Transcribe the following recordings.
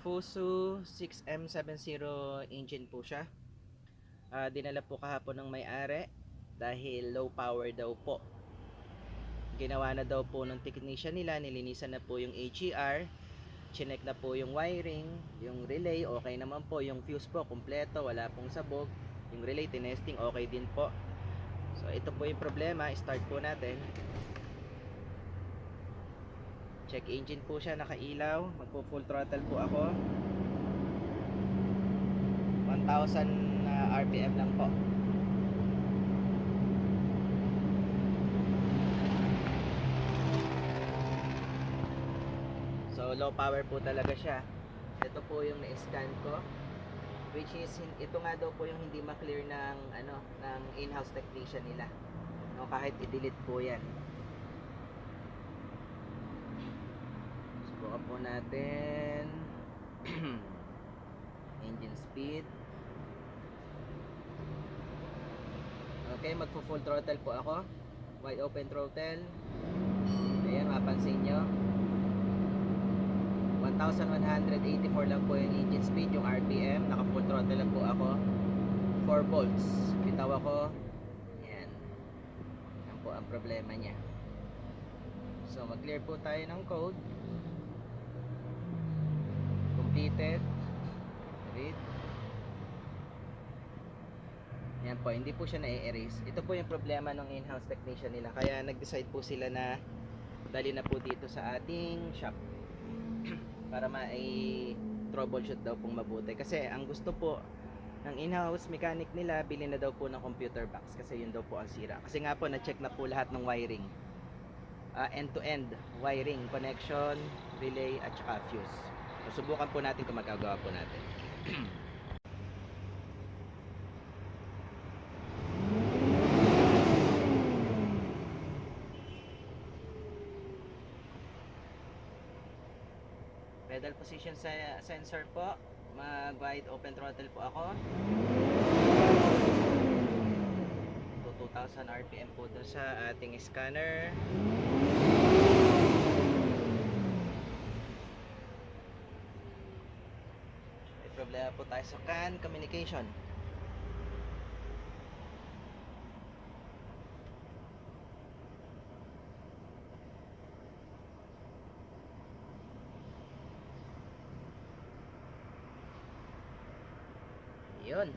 Fuso 6M70 engine po siya. Dinala po kahapon ng may-ari dahil low power daw po. Ginawa na daw po ng technician nila, nilinisan na po yung HER, chinek na po yung wiring, yung relay, okay naman po. Yung fuse po, kumpleto, wala pong sabog. Yung relay, tinesting, okay din po. So, ito po yung problema. Start po natin. Check engine po siya, nakailaw. Magpo full throttle po ako. 1,000 RPM lang po. So low power po talaga siya. Ito po yung na-scan ko, which is ito nga daw po yung hindi ma-clear ng ng in-house technician nila. No, kahit i-delete po 'yan. Subukan po natin. Engine speed. Okay, magpo-full throttle po ako. Wide open throttle. Ayan, mapansin nyo. 1,184 lang po yung engine speed, yung RPM. Naka full throttle lang po ako. 4 volts. Bitaw ako. Ayan. Yan po ang problema niya. So, mag-clear po tayo ng code. Completed. Read. Yan po, hindi po siya na-erase. Ito po yung problema ng in-house technician nila. Kaya nag-decide po sila na dali na po dito sa ating shop para ma-troubleshoot daw pong mabuti. Kasi ang gusto po ng in-house mechanic nila, bilhin na daw po ng computer box kasi yun daw po ang sira. Kasi nga po, na-check na po lahat ng wiring. End-to-end wiring, connection, relay, at saka fuse. So, subukan po natin kung magagawa po natin. Pedal position sa sensor po, mag wide open throttle po ako. To 2,000 RPM po dun sa ating scanner. May problema po tayo sa CAN communication. Yun.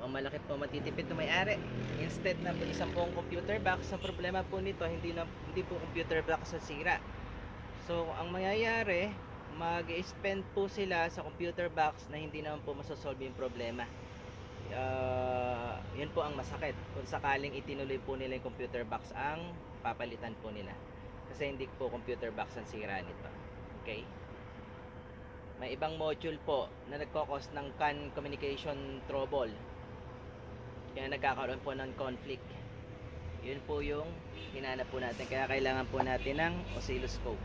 O, malaki po matitipid na may-ari. Instead na po isang buong computer box, ang problema po nito hindi po computer box sa sira. So ang mangyayari, mag-spend po sila sa computer box na hindi naman po masosolve yung problema. Yun po ang masakit kung sakaling itinuloy po nila yung computer box ang papalitan po nila, kasi hindi po computer box ang sira nito. Okay, may ibang module po na nagkakos ng CAN communication trouble, kaya nagkakaroon po ng conflict. Yun po yung hinanap po natin, kaya kailangan po natin ng oscilloscope.